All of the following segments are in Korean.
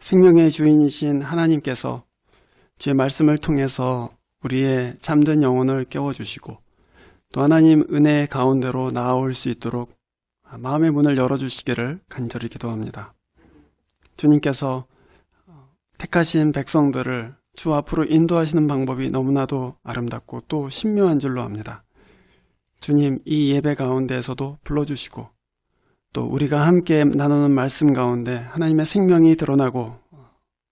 생명의 주인이신 하나님께서 주의 말씀을 통해서 우리의 잠든 영혼을 깨워주시고 또 하나님 은혜 가운데로 나아올 수 있도록 마음의 문을 열어주시기를 간절히 기도합니다. 주님께서 택하신 백성들을 주 앞으로 인도하시는 방법이 너무나도 아름답고 또 신묘한 줄로 압니다. 주님, 이 예배 가운데에서도 불러주시고 또 우리가 함께 나누는 말씀 가운데 하나님의 생명이 드러나고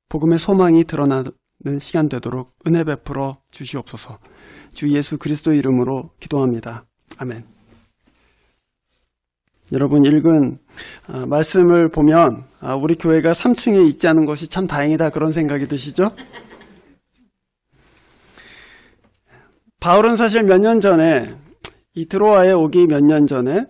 복음의 소망이 드러나는 시간 되도록 은혜 베풀어 주시옵소서. 주 예수 그리스도 이름으로 기도합니다. 아멘. 여러분, 읽은 말씀을 보면 우리 교회가 3층에 있지 않은 것이 참 다행이다, 그런 생각이 드시죠? 바울은 사실 몇 년 전에, 이 드로아에 오기 몇 년 전에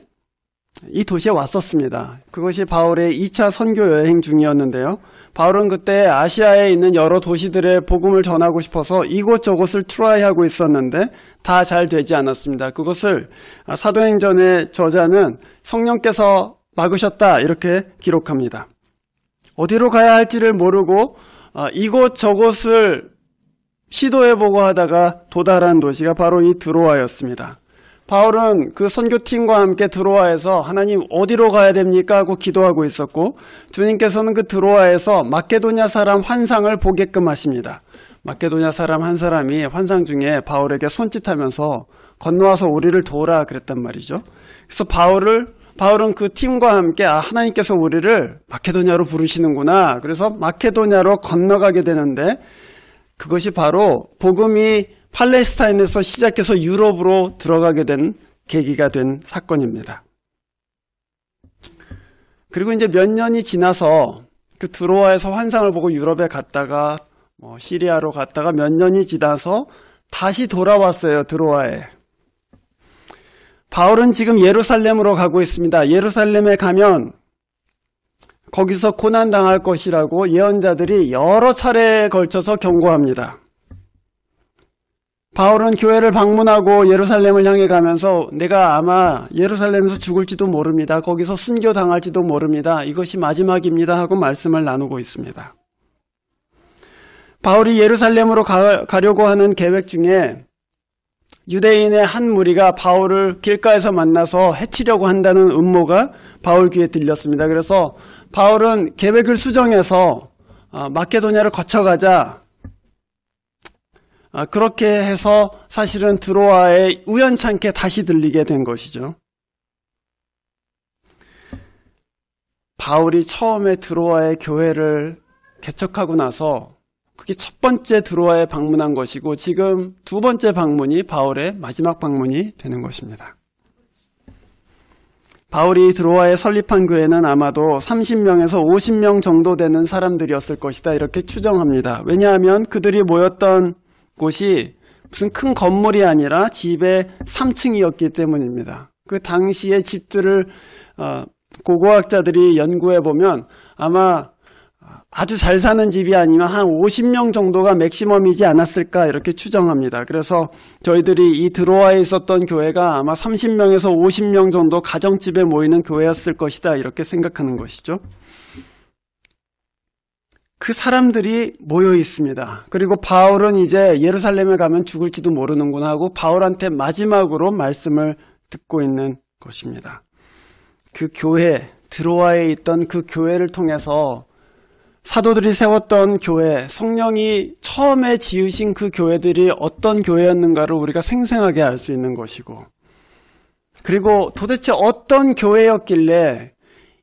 이 도시에 왔었습니다. 그것이 바울의 2차 선교 여행 중이었는데요. 바울은 그때 아시아에 있는 여러 도시들의 복음을 전하고 싶어서 이곳저곳을 트라이하고 있었는데 다 잘 되지 않았습니다. 그것을 사도행전의 저자는 성령께서 막으셨다, 이렇게 기록합니다. 어디로 가야 할지를 모르고 이곳저곳을 시도해보고 하다가 도달한 도시가 바로 이 드로아였습니다. 바울은 그 선교팀과 함께 드로아에서 하나님 어디로 가야 됩니까? 하고 기도하고 있었고 주님께서는 그 드로아에서 마케도냐 사람 환상을 보게끔 하십니다. 마케도냐 사람 한 사람이 환상 중에 바울에게 손짓하면서 건너와서 우리를 도우라 그랬단 말이죠. 그래서 바울은 그 팀과 함께 하나님께서 우리를 마케도냐로 부르시는구나. 그래서 마케도냐로 건너가게 되는데 그것이 바로 복음이 팔레스타인에서 시작해서 유럽으로 들어가게 된 계기가 된 사건입니다. 그리고 이제 몇 년이 지나서 그 드로아에서 환상을 보고 유럽에 갔다가 시리아로 갔다가 몇 년이 지나서 다시 돌아왔어요, 드로아에. 바울은 지금 예루살렘으로 가고 있습니다. 예루살렘에 가면 거기서 고난당할 것이라고 예언자들이 여러 차례에 걸쳐서 경고합니다. 바울은 교회를 방문하고 예루살렘을 향해 가면서 내가 아마 예루살렘에서 죽을지도 모릅니다. 거기서 순교당할지도 모릅니다. 이것이 마지막입니다 하고 말씀을 나누고 있습니다. 바울이 예루살렘으로 가려고 하는 계획 중에 유대인의 한 무리가 바울을 길가에서 만나서 해치려고 한다는 음모가 바울 귀에 들렸습니다. 그래서 바울은 계획을 수정해서 마케도냐를 거쳐가자, 그렇게 해서 사실은 드로아에 우연찮게 다시 들리게 된 것이죠. 바울이 처음에 드로아의 교회를 개척하고 나서 그게 첫 번째 드로아에 방문한 것이고 지금 두 번째 방문이 바울의 마지막 방문이 되는 것입니다. 바울이 드로아에 설립한 교회는 아마도 30명에서 50명 정도 되는 사람들이었을 것이다, 이렇게 추정합니다. 왜냐하면 그들이 모였던 곳이 무슨 큰 건물이 아니라 집의 3층이었기 때문입니다. 그 당시의 집들을 고고학자들이 연구해 보면 아마 아주 잘 사는 집이 아니면 한 50명 정도가 맥시멈이지 않았을까, 이렇게 추정합니다. 그래서 저희들이 이 드로아에 있었던 교회가 아마 30명에서 50명 정도 가정집에 모이는 교회였을 것이다, 이렇게 생각하는 것이죠. 그 사람들이 모여 있습니다. 그리고 바울은 이제 예루살렘에 가면 죽을지도 모르는구나 하고 바울한테 마지막으로 말씀을 듣고 있는 것입니다. 그 교회, 드로아에 있던 그 교회를 통해서 사도들이 세웠던 교회, 성령이 처음에 지으신 그 교회들이 어떤 교회였는가를 우리가 생생하게 알 수 있는 것이고, 그리고 도대체 어떤 교회였길래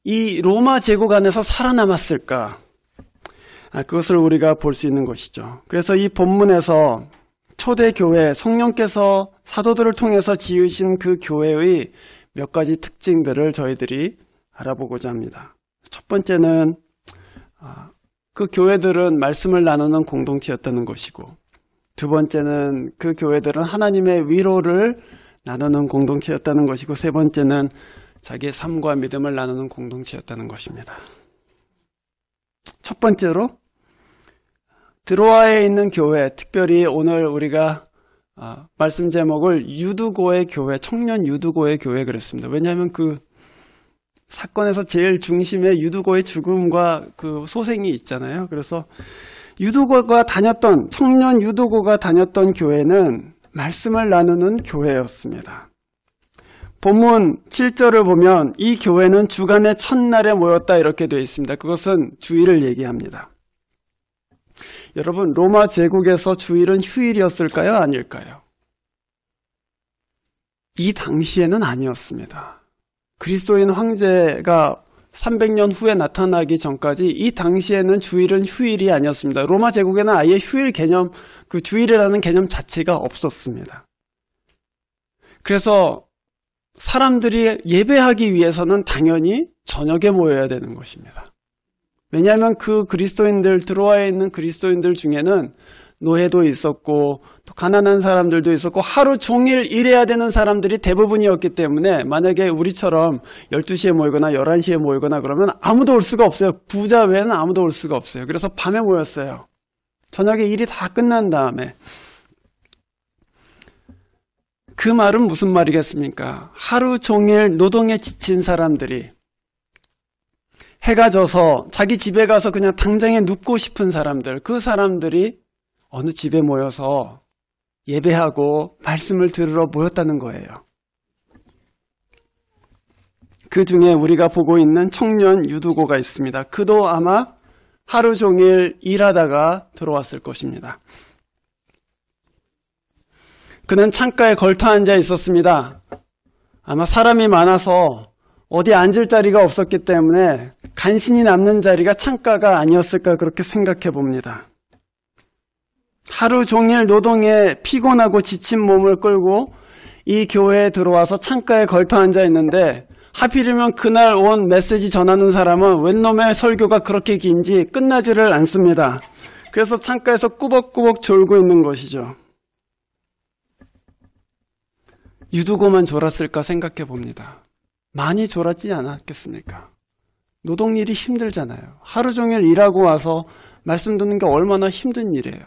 이 로마 제국 안에서 살아남았을까, 그것을 우리가 볼 수 있는 것이죠. 그래서 이 본문에서 초대교회, 성령께서 사도들을 통해서 지으신 그 교회의 몇 가지 특징들을 저희들이 알아보고자 합니다. 첫 번째는 그 교회들은 말씀을 나누는 공동체였다는 것이고, 두 번째는 그 교회들은 하나님의 위로를 나누는 공동체였다는 것이고, 세 번째는 자기의 삶과 믿음을 나누는 공동체였다는 것입니다. 첫 번째로 드로아에 있는 교회, 특별히 오늘 우리가 말씀 제목을 유두고의 교회, 청년 유두고의 교회 그랬습니다. 왜냐하면 그 사건에서 제일 중심에 유두고의 죽음과 그 소생이 있잖아요. 그래서 유두고가 다녔던, 청년 유두고가 다녔던 교회는 말씀을 나누는 교회였습니다. 본문 7절을 보면 이 교회는 주간의 첫날에 모였다 이렇게 되어 있습니다. 그것은 주일을 얘기합니다. 여러분, 로마 제국에서 주일은 휴일이었을까요? 아닐까요? 이 당시에는 아니었습니다. 그리스도인 황제가 300년 후에 나타나기 전까지 이 당시에는 주일은 휴일이 아니었습니다. 로마 제국에는 아예 휴일 개념, 그 주일이라는 개념 자체가 없었습니다. 그래서 사람들이 예배하기 위해서는 당연히 저녁에 모여야 되는 것입니다. 왜냐하면 그 그리스도인들, 들어와 있는 그리스도인들 중에는 노예도 있었고 또 가난한 사람들도 있었고 하루 종일 일해야 되는 사람들이 대부분이었기 때문에 만약에 우리처럼 12시에 모이거나 11시에 모이거나 그러면 아무도 올 수가 없어요. 부자 외에는 아무도 올 수가 없어요. 그래서 밤에 모였어요. 저녁에 일이 다 끝난 다음에. 그 말은 무슨 말이겠습니까? 하루 종일 노동에 지친 사람들이 해가 져서 자기 집에 가서 그냥 당장에 눕고 싶은 사람들, 그 사람들이 어느 집에 모여서 예배하고 말씀을 들으러 모였다는 거예요. 그 중에 우리가 보고 있는 청년 유두고가 있습니다. 그도 아마 하루 종일 일하다가 들어왔을 것입니다. 그는 창가에 걸터 앉아 있었습니다. 아마 사람이 많아서 어디 앉을 자리가 없었기 때문에 간신히 남는 자리가 창가가 아니었을까 그렇게 생각해 봅니다. 하루 종일 노동에 피곤하고 지친 몸을 끌고 이 교회에 들어와서 창가에 걸터 앉아 있는데 하필이면 그날 온 메시지 전하는 사람은 웬 놈의 설교가 그렇게 긴지 끝나지를 않습니다. 그래서 창가에서 꾸벅꾸벅 졸고 있는 것이죠. 유두고만 졸았을까 생각해 봅니다. 많이 졸았지 않았겠습니까? 노동일이 힘들잖아요. 하루 종일 일하고 와서 말씀 듣는 게 얼마나 힘든 일이에요.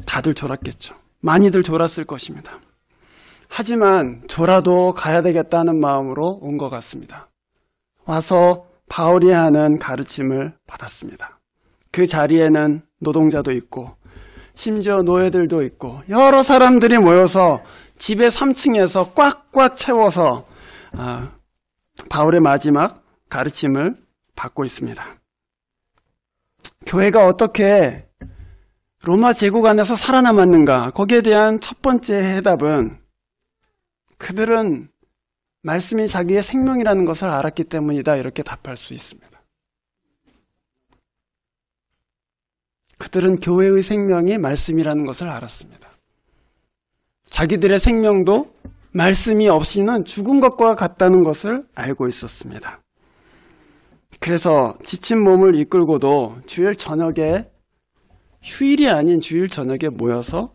다들 졸았겠죠. 많이들 졸았을 것입니다. 하지만 졸아도 가야 되겠다는 마음으로 온 것 같습니다. 와서 바울이 하는 가르침을 받았습니다. 그 자리에는 노동자도 있고 심지어 노예들도 있고 여러 사람들이 모여서 집의 3층에서 꽉꽉 채워서 바울의 마지막 가르침을 받고 있습니다. 교회가 어떻게 로마 제국 안에서 살아남았는가? 거기에 대한 첫 번째 해답은 그들은 말씀이 자기의 생명이라는 것을 알았기 때문이다 이렇게 답할 수 있습니다. 그들은 교회의 생명이 말씀이라는 것을 알았습니다. 자기들의 생명도 말씀이 없이는 죽은 것과 같다는 것을 알고 있었습니다. 그래서 지친 몸을 이끌고도 주일 저녁에 휴일이 아닌 주일 저녁에 모여서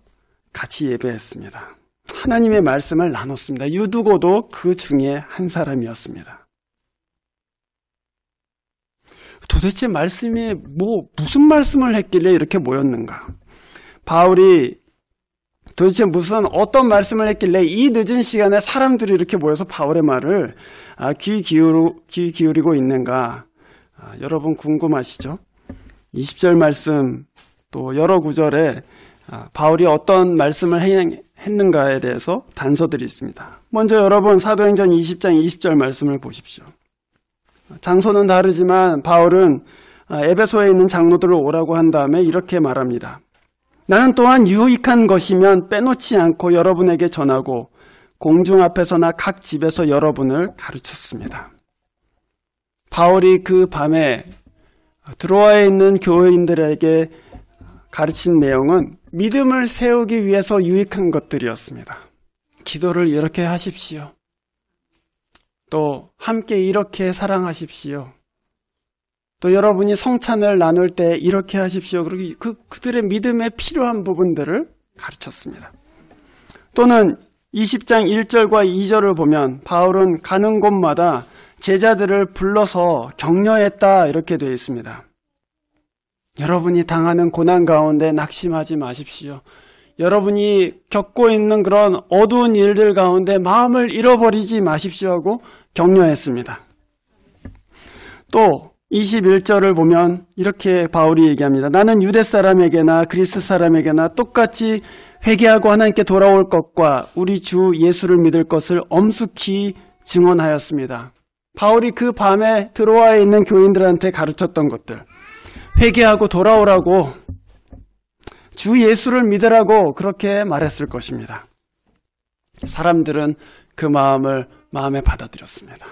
같이 예배했습니다. 하나님의 말씀을 나눴습니다. 유두고도 그 중에 한 사람이었습니다. 도대체 말씀이 무슨 말씀을 했길래 이렇게 모였는가? 바울이 도대체 어떤 말씀을 했길래 이 늦은 시간에 사람들이 이렇게 모여서 바울의 말을 귀 기울이고 있는가? 여러분 궁금하시죠? 20절 말씀 또 여러 구절에 바울이 어떤 말씀을 했는가에 대해서 단서들이 있습니다. 먼저 여러분 사도행전 20장 20절 말씀을 보십시오. 장소는 다르지만 바울은 에베소에 있는 장로들을 오라고 한 다음에 이렇게 말합니다. 나는 또한 유익한 것이면 빼놓지 않고 여러분에게 전하고 공중 앞에서나 각 집에서 여러분을 가르쳤습니다. 바울이 그 밤에 드로아에 있는 교회인들에게 가르친 내용은 믿음을 세우기 위해서 유익한 것들이었습니다. 기도를 이렇게 하십시오. 또 함께 이렇게 사랑하십시오. 또 여러분이 성찬을 나눌 때 이렇게 하십시오. 그리고 그들의 믿음에 필요한 부분들을 가르쳤습니다. 또는 20장 1절과 2절을 보면 바울은 가는 곳마다 제자들을 불러서 격려했다 이렇게 되어 있습니다. 여러분이 당하는 고난 가운데 낙심하지 마십시오. 여러분이 겪고 있는 그런 어두운 일들 가운데 마음을 잃어버리지 마십시오 하고 격려했습니다. 또 21절을 보면 이렇게 바울이 얘기합니다. 나는 유대 사람에게나 그리스 사람에게나 똑같이 회개하고 하나님께 돌아올 것과 우리 주 예수를 믿을 것을 엄숙히 증언하였습니다. 바울이 그 밤에 드로아에 있는 교인들한테 가르쳤던 것들, 회개하고 돌아오라고, 주 예수를 믿으라고 그렇게 말했을 것입니다. 사람들은 그 마음을 마음에 받아들였습니다.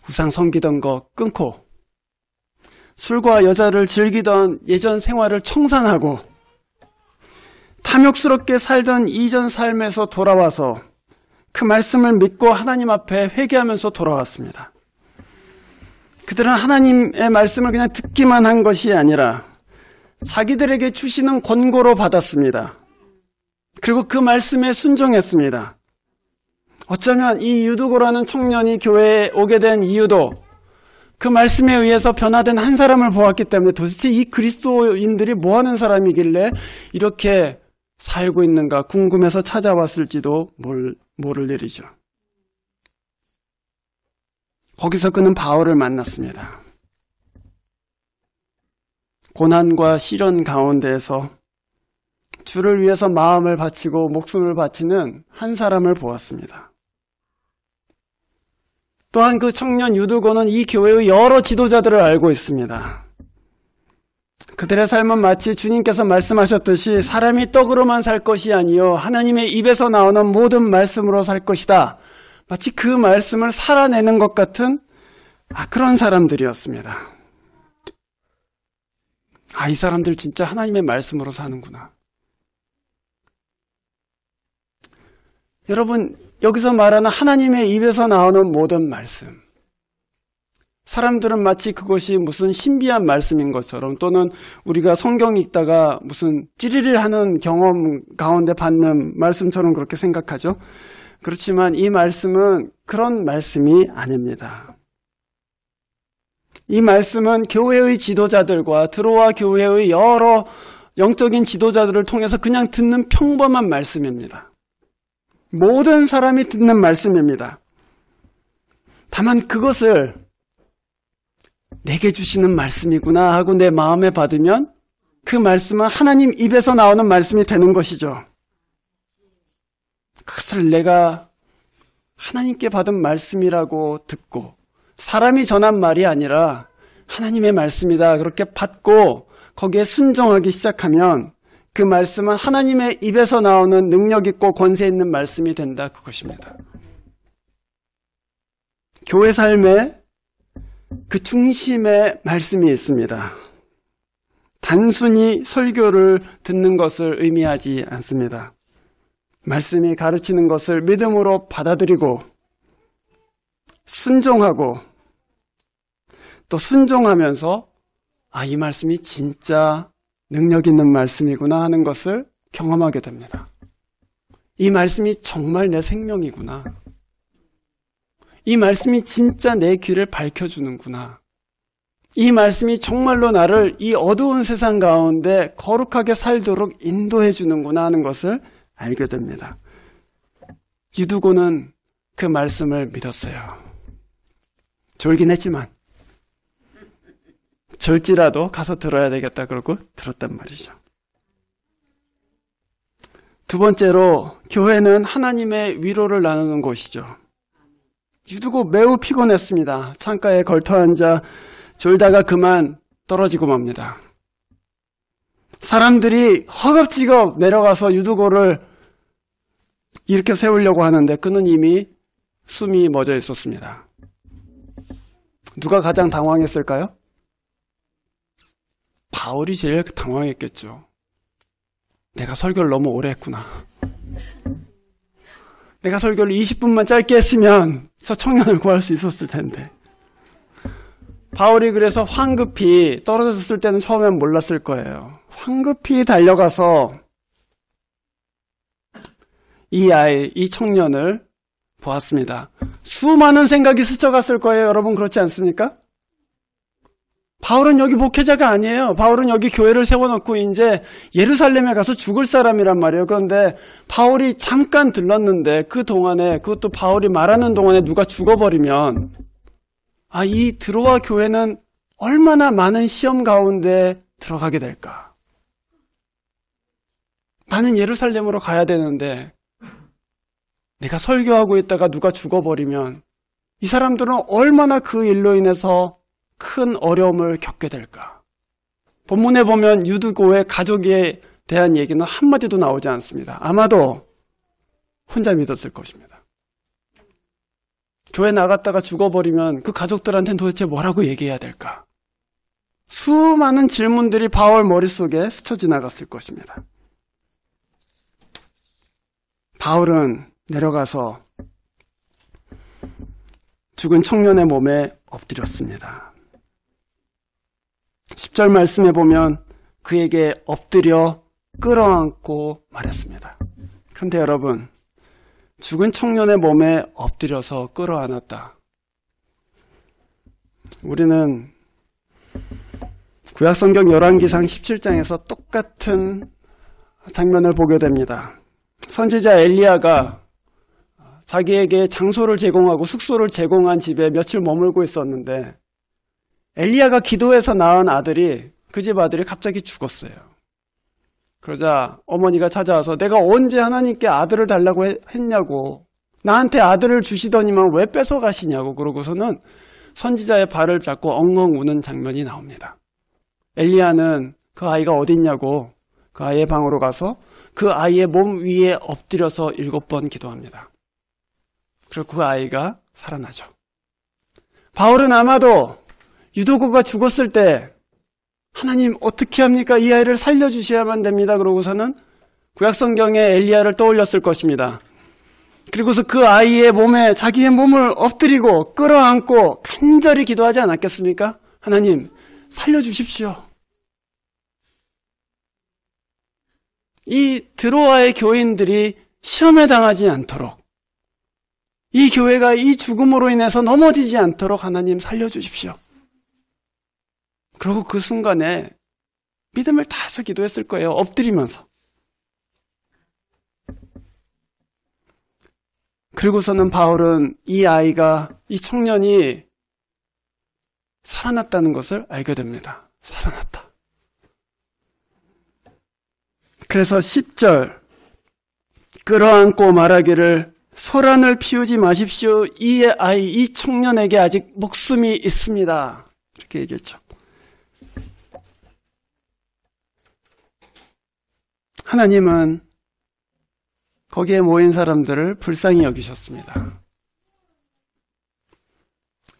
우상 섬기던 거 끊고 술과 여자를 즐기던 예전 생활을 청산하고 탐욕스럽게 살던 이전 삶에서 돌아와서 그 말씀을 믿고 하나님 앞에 회개하면서 돌아왔습니다. 그들은 하나님의 말씀을 그냥 듣기만 한 것이 아니라 자기들에게 주시는 권고로 받았습니다. 그리고 그 말씀에 순종했습니다. 어쩌면 이 유두고라는 청년이 교회에 오게 된 이유도 그 말씀에 의해서 변화된 한 사람을 보았기 때문에 도대체 이 그리스도인들이 뭐하는 사람이길래 이렇게 살고 있는가 궁금해서 찾아왔을지도 모를 일이죠. 거기서 그는 바울을 만났습니다. 고난과 시련 가운데에서 주를 위해서 마음을 바치고 목숨을 바치는 한 사람을 보았습니다. 또한 그 청년 유두고는 이 교회의 여러 지도자들을 알고 있습니다. 그들의 삶은 마치 주님께서 말씀하셨듯이 사람이 떡으로만 살 것이 아니요 하나님의 입에서 나오는 모든 말씀으로 살 것이다. 마치 그 말씀을 살아내는 것 같은 그런 사람들이었습니다. 이 사람들 진짜 하나님의 말씀으로 사는구나. 여러분, 여기서 말하는 하나님의 입에서 나오는 모든 말씀. 사람들은 마치 그것이 무슨 신비한 말씀인 것처럼 또는 우리가 성경 읽다가 무슨 찌리를 하는 경험 가운데 받는 말씀처럼 그렇게 생각하죠. 그렇지만 이 말씀은 그런 말씀이 아닙니다. 이 말씀은 교회의 지도자들과 드로아 교회의 여러 영적인 지도자들을 통해서 그냥 듣는 평범한 말씀입니다. 모든 사람이 듣는 말씀입니다. 다만 그것을 내게 주시는 말씀이구나 하고 내 마음에 받으면 그 말씀은 하나님 입에서 나오는 말씀이 되는 것이죠. 그것을 내가 하나님께 받은 말씀이라고 듣고 사람이 전한 말이 아니라 하나님의 말씀이다 그렇게 받고 거기에 순종하기 시작하면 그 말씀은 하나님의 입에서 나오는 능력 있고 권세 있는 말씀이 된다 그것입니다. 교회 삶에 그 중심에 말씀이 있습니다. 단순히 설교를 듣는 것을 의미하지 않습니다. 말씀이 가르치는 것을 믿음으로 받아들이고 순종하고 또 순종하면서 이 말씀이 진짜 능력 있는 말씀이구나 하는 것을 경험하게 됩니다. 이 말씀이 정말 내 생명이구나. 이 말씀이 진짜 내 길을 밝혀주는구나. 이 말씀이 정말로 나를 이 어두운 세상 가운데 거룩하게 살도록 인도해 주는구나 하는 것을 알게 됩니다. 유두고는 그 말씀을 믿었어요. 졸긴 했지만 절지라도 가서 들어야 되겠다 그러고 들었단 말이죠. 두 번째로 교회는 하나님의 위로를 나누는 곳이죠. 유두고 매우 피곤했습니다. 창가에 걸터앉아 졸다가 그만 떨어지고 맙니다. 사람들이 허겁지겁 내려가서 유두고를 일으켜 세우려고 하는데 그는 이미 숨이 멎어 있었습니다. 누가 가장 당황했을까요? 바울이 제일 당황했겠죠. 내가 설교를 너무 오래 했구나. 내가 설교를 20분만 짧게 했으면 저 청년을 구할 수 있었을 텐데. 바울이 그래서 황급히 떨어졌을 때는 처음엔 몰랐을 거예요. 황급히 달려가서 이 청년을 보았습니다. 수많은 생각이 스쳐갔을 거예요. 여러분 그렇지 않습니까? 바울은 여기 목회자가 아니에요. 바울은 여기 교회를 세워놓고 이제 예루살렘에 가서 죽을 사람이란 말이에요. 그런데 바울이 잠깐 들렀는데 그 동안에, 그것도 바울이 말하는 동안에 누가 죽어버리면, 이 드로아 교회는 얼마나 많은 시험 가운데 들어가게 될까? 나는 예루살렘으로 가야 되는데 내가 설교하고 있다가 누가 죽어버리면 이 사람들은 얼마나 그 일로 인해서 큰 어려움을 겪게 될까? 본문에 보면 유두고의 가족에 대한 얘기는 한마디도 나오지 않습니다. 아마도 혼자 믿었을 것입니다. 교회 나갔다가 죽어버리면 그 가족들한테는 도대체 뭐라고 얘기해야 될까? 수많은 질문들이 바울 머릿속에 스쳐 지나갔을 것입니다. 바울은 내려가서 죽은 청년의 몸에 엎드렸습니다. 10절 말씀에 보면 그에게 엎드려 끌어안고 말했습니다. 그런데 여러분, 죽은 청년의 몸에 엎드려서 끌어안았다. 우리는 구약성경 열왕기상 17장에서 똑같은 장면을 보게 됩니다. 선지자 엘리야가 자기에게 장소를 제공하고 숙소를 제공한 집에 며칠 머물고 있었는데 엘리야가 기도해서 낳은 아들이, 그 집 아들이 갑자기 죽었어요. 그러자 어머니가 찾아와서 내가 언제 하나님께 아들을 달라고 했냐고, 나한테 아들을 주시더니만 왜 뺏어가시냐고, 그러고서는 선지자의 발을 잡고 엉엉 우는 장면이 나옵니다. 엘리야는 그 아이가 어디 있냐고 그 아이의 방으로 가서 그 아이의 몸 위에 엎드려서 7번 기도합니다. 그리고 그 아이가 살아나죠. 바울은 아마도 유도고가 죽었을 때 하나님 어떻게 합니까? 이 아이를 살려주셔야만 됩니다. 그러고서는 구약성경의 엘리야를 떠올렸을 것입니다. 그리고서 그 아이의 몸에 자기의 몸을 엎드리고 끌어안고 간절히 기도하지 않았겠습니까? 하나님 살려주십시오. 이 드로아의 교인들이 시험에 당하지 않도록, 이 교회가 이 죽음으로 인해서 넘어지지 않도록 하나님 살려주십시오. 그리고 그 순간에 믿음을 다해서 기도했을 거예요. 엎드리면서. 그리고서는 바울은 이 아이가, 이 청년이 살아났다는 것을 알게 됩니다. 살아났다. 그래서 10절 끌어안고 말하기를 소란을 피우지 마십시오. 이 아이, 이 청년에게 아직 목숨이 있습니다. 이렇게 얘기했죠. 하나님은 거기에 모인 사람들을 불쌍히 여기셨습니다.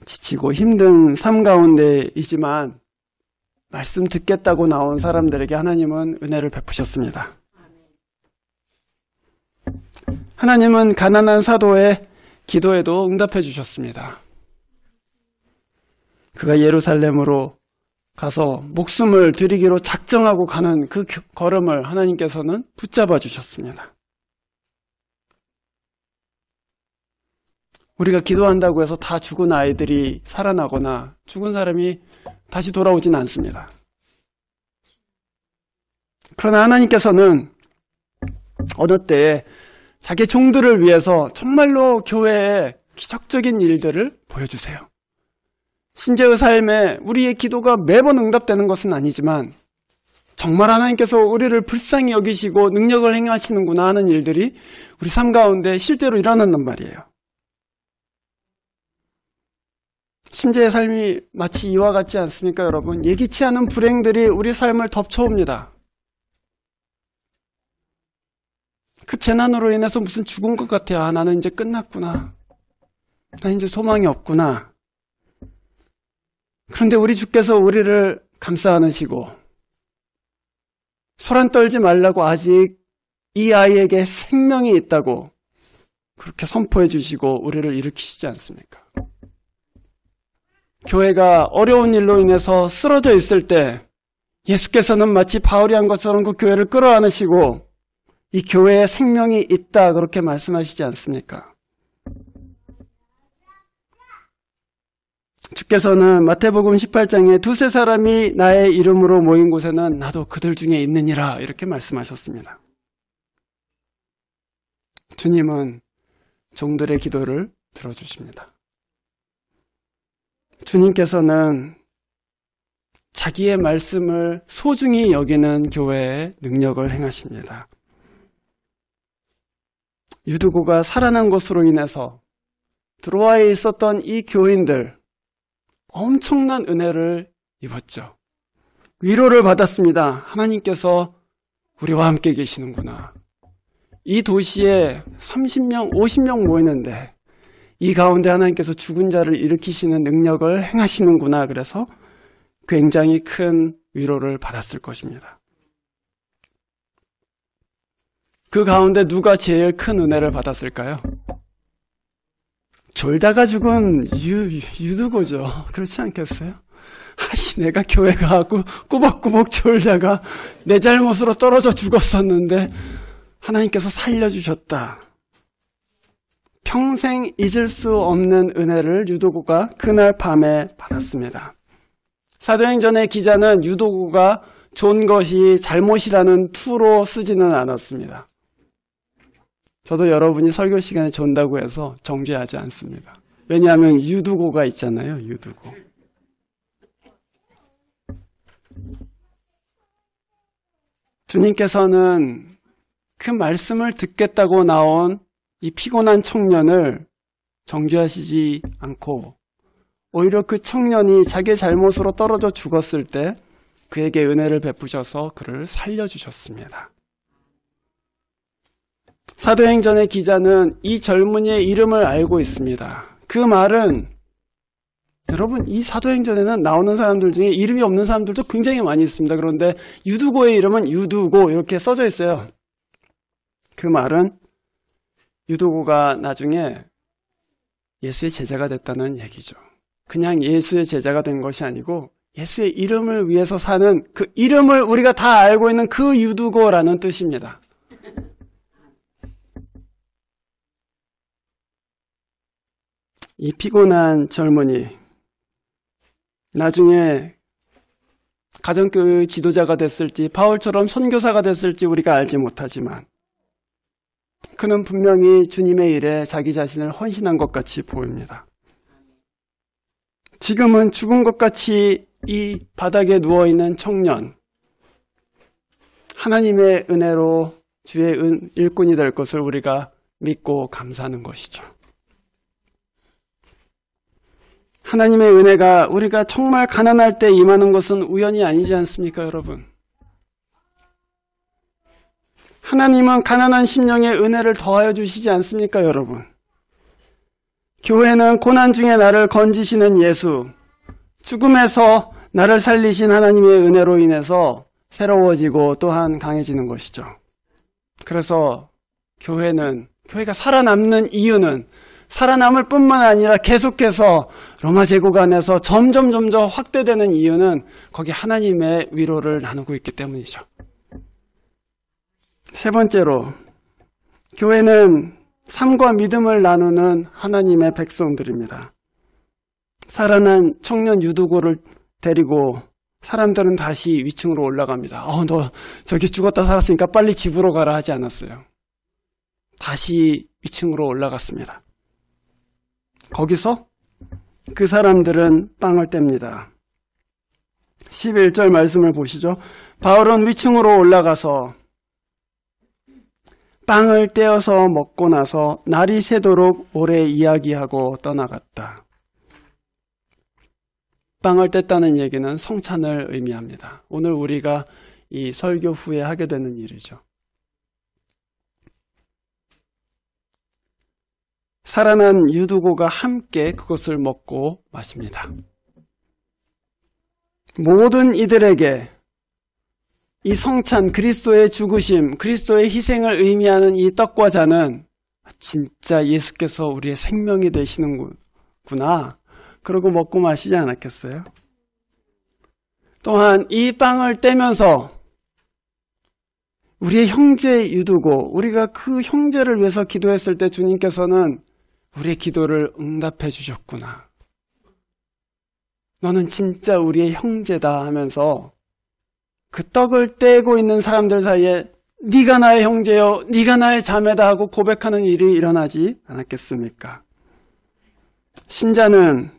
지치고 힘든 삶 가운데이지만 말씀 듣겠다고 나온 사람들에게 하나님은 은혜를 베푸셨습니다. 하나님은 가난한 사도의 기도에도 응답해 주셨습니다. 그가 예루살렘으로 가서 목숨을 드리기로 작정하고 가는 그 걸음을 하나님께서는 붙잡아 주셨습니다. 우리가 기도한다고 해서 다 죽은 아이들이 살아나거나 죽은 사람이 다시 돌아오지는 않습니다. 그러나 하나님께서는 어느 때에 자기 종들을 위해서 정말로 교회에 기적적인 일들을 보여주세요. 신재의 삶에 우리의 기도가 매번 응답되는 것은 아니지만 정말 하나님께서 우리를 불쌍히 여기시고 능력을 행하시는구나 하는 일들이 우리 삶 가운데 실제로 일어난단 말이에요. 신재의 삶이 마치 이와 같지 않습니까, 여러분? 예기치 않은 불행들이 우리 삶을 덮쳐옵니다. 그 재난으로 인해서 무슨 죽은 것 같아요. 나는 이제 끝났구나. 난 이제 소망이 없구나. 그런데 우리 주께서 우리를 감싸 안으시고 소란 떨지 말라고 아직 이 아이에게 생명이 있다고 그렇게 선포해 주시고 우리를 일으키시지 않습니까? 교회가 어려운 일로 인해서 쓰러져 있을 때 예수께서는 마치 바울이 한 것처럼 그 교회를 끌어안으시고 이 교회에 생명이 있다 그렇게 말씀하시지 않습니까? 주께서는 마태복음 18장에 두세 사람이 나의 이름으로 모인 곳에는 나도 그들 중에 있느니라 이렇게 말씀하셨습니다. 주님은 종들의 기도를 들어주십니다. 주님께서는 자기의 말씀을 소중히 여기는 교회에 능력을 행하십니다. 유두고가 살아난 것으로 인해서 드로아에 있었던 이 교인들 엄청난 은혜를 입었죠. 위로를 받았습니다. 하나님께서 우리와 함께 계시는구나. 이 도시에 30명, 50명 모이는데 이 가운데 하나님께서 죽은 자를 일으키시는 능력을 행하시는구나. 그래서 굉장히 큰 위로를 받았을 것입니다. 그 가운데 누가 제일 큰 은혜를 받았을까요? 졸다가 죽은 유두고죠. 그렇지 않겠어요? 내가 교회 가고 꾸벅꾸벅 졸다가 내 잘못으로 떨어져 죽었었는데 하나님께서 살려주셨다. 평생 잊을 수 없는 은혜를 유두고가 그날 밤에 받았습니다. 사도행전의 기자는 유두고가 존 것이 잘못이라는 투로 쓰지는 않았습니다. 저도 여러분이 설교 시간에 존다고 해서 정죄하지 않습니다. 왜냐하면 유두고가 있잖아요. 유두고. 주님께서는 그 말씀을 듣겠다고 나온 이 피곤한 청년을 정죄하시지 않고 오히려 그 청년이 자기 잘못으로 떨어져 죽었을 때 그에게 은혜를 베푸셔서 그를 살려주셨습니다. 사도행전의 기자는 이 젊은이의 이름을 알고 있습니다. 그 말은 여러분 이 사도행전에는 나오는 사람들 중에 이름이 없는 사람들도 굉장히 많이 있습니다. 그런데 유두고의 이름은 유두고 이렇게 써져 있어요. 그 말은 유두고가 나중에 예수의 제자가 됐다는 얘기죠. 그냥 예수의 제자가 된 것이 아니고 예수의 이름을 위해서 사는 그 이름을 우리가 다 알고 있는 그 유두고라는 뜻입니다. 이 피곤한 젊은이 나중에 가정교회 지도자가 됐을지 바울처럼 선교사가 됐을지 우리가 알지 못하지만 그는 분명히 주님의 일에 자기 자신을 헌신한 것 같이 보입니다. 지금은 죽은 것 같이 이 바닥에 누워있는 청년 하나님의 은혜로 주의 일꾼이 될 것을 우리가 믿고 감사하는 것이죠. 하나님의 은혜가 우리가 정말 가난할 때 임하는 것은 우연이 아니지 않습니까, 여러분? 하나님은 가난한 심령에 은혜를 더하여 주시지 않습니까, 여러분? 교회는 고난 중에 나를 건지시는 예수, 죽음에서 나를 살리신 하나님의 은혜로 인해서 새로워지고 또한 강해지는 것이죠. 그래서 교회가 살아남는 이유는 살아남을 뿐만 아니라 계속해서 로마 제국 안에서 점점 확대되는 이유는 거기 하나님의 위로를 나누고 있기 때문이죠. 세 번째로, 교회는 삶과 믿음을 나누는 하나님의 백성들입니다. 살아난 청년 유두고를 데리고 사람들은 다시 위층으로 올라갑니다. 너 저기 죽었다 살았으니까 빨리 집으로 가라 하지 않았어요. 다시 위층으로 올라갔습니다. 거기서 그 사람들은 빵을 뗍니다. 11절 말씀을 보시죠. 바울은 위층으로 올라가서 빵을 떼어서 먹고 나서 날이 새도록 오래 이야기하고 떠나갔다. 빵을 뗐다는 얘기는 성찬을 의미합니다. 오늘 우리가 이 설교 후에 하게 되는 일이죠. 살아난 유두고가 함께 그것을 먹고 마십니다. 모든 이들에게 이 성찬, 그리스도의 죽으심, 그리스도의 희생을 의미하는 이 떡과 잔은 진짜 예수께서 우리의 생명이 되시는구나. 그러고 먹고 마시지 않았겠어요? 또한 이 빵을 떼면서 우리의 형제 유두고, 우리가 그 형제를 위해서 기도했을 때 주님께서는 우리의 기도를 응답해 주셨구나. 너는 진짜 우리의 형제다 하면서 그 떡을 떼고 있는 사람들 사이에 네가 나의 형제요, 네가 나의 자매다 하고 고백하는 일이 일어나지 않았겠습니까? 신자는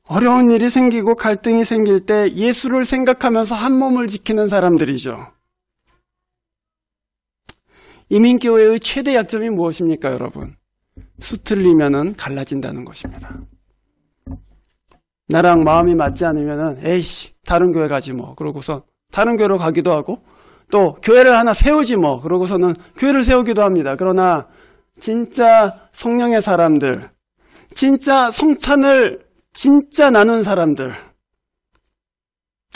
어려운 일이 생기고 갈등이 생길 때 예수를 생각하면서 한 몸을 지키는 사람들이죠. 이민교회의 최대 약점이 무엇입니까, 여러분? 수틀리면은 갈라진다는 것입니다. 나랑 마음이 맞지 않으면은 에이씨, 다른 교회 가지 뭐. 그러고서 다른 교회로 가기도 하고 또 교회를 하나 세우지 뭐. 그러고서는 교회를 세우기도 합니다. 그러나 진짜 성령의 사람들, 진짜 성찬을 진짜 나눈 사람들,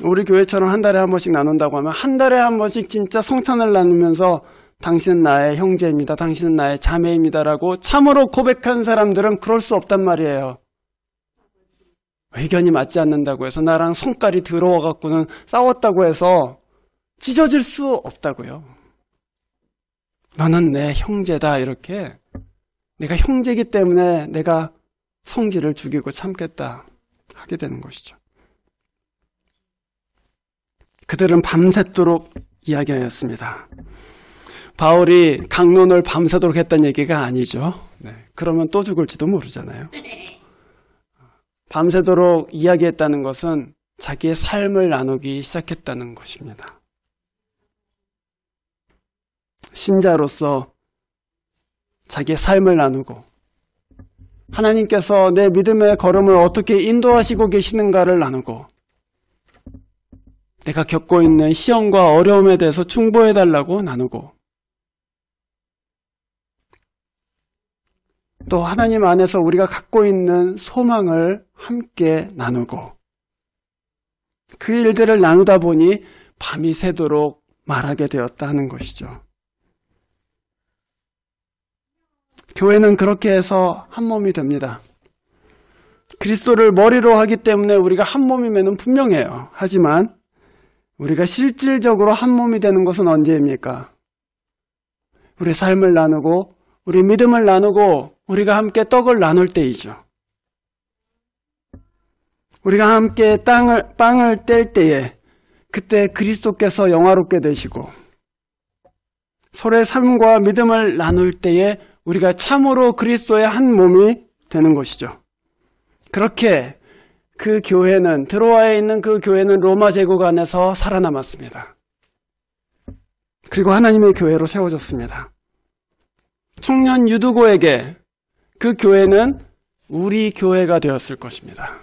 우리 교회처럼 한 달에 한 번씩 나눈다고 하면 한 달에 한 번씩 진짜 성찬을 나누면서 당신은 나의 형제입니다, 당신은 나의 자매입니다라고 참으로 고백한 사람들은 그럴 수 없단 말이에요. 의견이 맞지 않는다고 해서 나랑 성깔이 더러워 갖고는 싸웠다고 해서 찢어질 수 없다고요. 너는 내 형제다, 이렇게 내가 형제이기 때문에 내가 성질을 죽이고 참겠다 하게 되는 것이죠. 그들은 밤새도록 이야기하였습니다. 바울이 강론을 밤새도록 했던 얘기가 아니죠. 그러면 또 죽을지도 모르잖아요. 밤새도록 이야기했다는 것은 자기의 삶을 나누기 시작했다는 것입니다. 신자로서 자기의 삶을 나누고 하나님께서 내 믿음의 걸음을 어떻게 인도하시고 계시는가를 나누고 내가 겪고 있는 시험과 어려움에 대해서 중보해달라고 나누고 또 하나님 안에서 우리가 갖고 있는 소망을 함께 나누고 그 일들을 나누다 보니 밤이 새도록 말하게 되었다 하는 것이죠. 교회는 그렇게 해서 한 몸이 됩니다. 그리스도를 머리로 하기 때문에 우리가 한 몸임에는 분명해요. 하지만 우리가 실질적으로 한 몸이 되는 것은 언제입니까? 우리 삶을 나누고 우리 믿음을 나누고 우리가 함께 떡을 나눌 때이죠. 우리가 함께 빵을 뗄 때에 그때 그리스도께서 영화롭게 되시고 서로의 삶과 믿음을 나눌 때에 우리가 참으로 그리스도의 한 몸이 되는 것이죠. 그렇게 그 교회는, 드로아에 있는 그 교회는 로마 제국 안에서 살아남았습니다. 그리고 하나님의 교회로 세워졌습니다. 청년 유두고에게 그 교회는 우리 교회가 되었을 것입니다.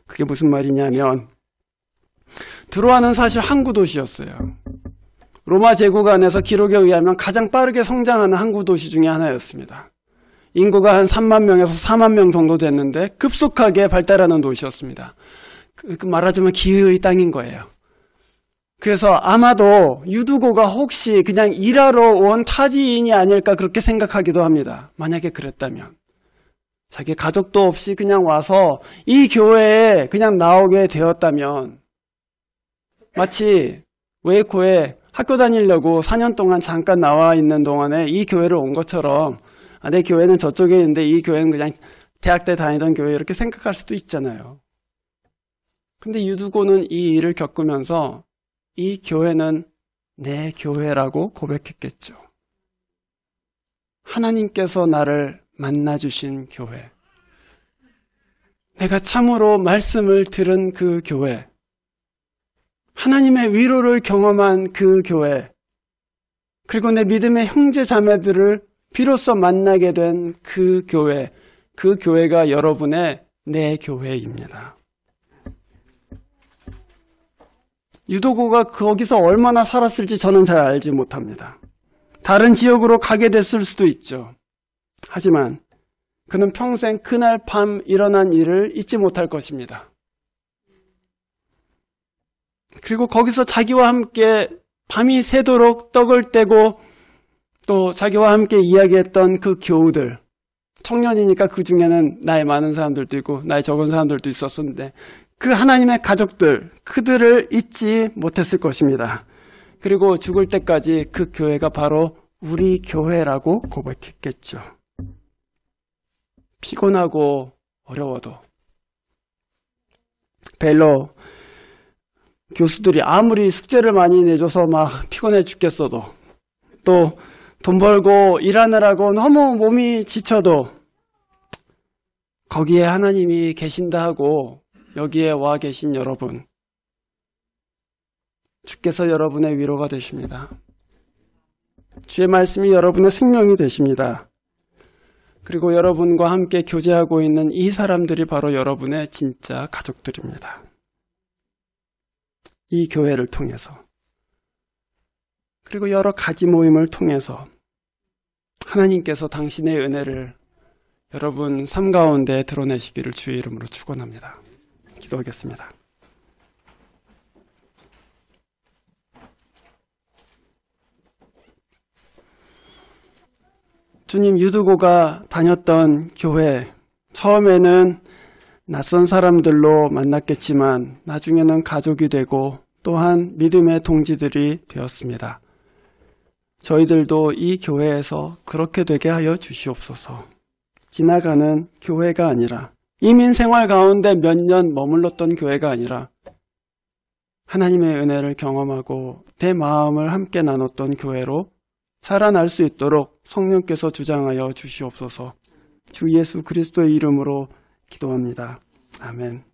그게 무슨 말이냐면 드로아는 사실 항구 도시였어요. 로마 제국 안에서 기록에 의하면 가장 빠르게 성장하는 항구 도시 중에 하나였습니다. 인구가 한 3만 명에서 4만 명 정도 됐는데 급속하게 발달하는 도시였습니다. 말하자면 기회의 땅인 거예요. 그래서 아마도 유두고가 혹시 그냥 일하러 온 타지인이 아닐까 그렇게 생각하기도 합니다. 만약에 그랬다면 자기 가족도 없이 그냥 와서 이 교회에 그냥 나오게 되었다면 마치 웨이코에 학교 다니려고 4년 동안 잠깐 나와 있는 동안에 이 교회를 온 것처럼 내 교회는 저쪽에 있는데 이 교회는 그냥 대학 때 다니던 교회 이렇게 생각할 수도 있잖아요. 근데 유두고는 이 일을 겪으면서 이 교회는 내 교회라고 고백했겠죠. 하나님께서 나를 만나주신 교회, 내가 참으로 말씀을 들은 그 교회, 하나님의 위로를 경험한 그 교회, 그리고 내 믿음의 형제 자매들을 비로소 만나게 된 그 교회, 그 교회가 여러분의 내 교회입니다. 유도고가 거기서 얼마나 살았을지 저는 잘 알지 못합니다. 다른 지역으로 가게 됐을 수도 있죠. 하지만 그는 평생 그날 밤 일어난 일을 잊지 못할 것입니다. 그리고 거기서 자기와 함께 밤이 새도록 떡을 떼고 또 자기와 함께 이야기했던 그 교우들, 청년이니까 그 중에는 나이 많은 사람들도 있고 나이 적은 사람들도 있었는데 그 하나님의 가족들, 그들을 잊지 못했을 것입니다. 그리고 죽을 때까지 그 교회가 바로 우리 교회라고 고백했겠죠. 피곤하고 어려워도 벨로 교수들이 아무리 숙제를 많이 내줘서 막 피곤해 죽겠어도, 또 돈 벌고 일하느라고 너무 몸이 지쳐도 거기에 하나님이 계신다 하고 여기에 와 계신 여러분, 주께서 여러분의 위로가 되십니다. 주의 말씀이 여러분의 생명이 되십니다. 그리고 여러분과 함께 교제하고 있는 이 사람들이 바로 여러분의 진짜 가족들입니다. 이 교회를 통해서, 그리고 여러 가지 모임을 통해서 하나님께서 당신의 은혜를 여러분 삶 가운데 드러내시기를 주의 이름으로 축원합니다. 기도하겠습니다. 주님, 유두고가 다녔던 교회, 처음에는 낯선 사람들로 만났겠지만 나중에는 가족이 되고 또한 믿음의 동지들이 되었습니다. 저희들도 이 교회에서 그렇게 되게 하여 주시옵소서. 지나가는 교회가 아니라, 이민 생활 가운데 몇 년 머물렀던 교회가 아니라 하나님의 은혜를 경험하고 내 마음을 함께 나눴던 교회로 살아날 수 있도록 성령께서 주장하여 주시옵소서. 주 예수 그리스도의 이름으로 기도합니다. 아멘.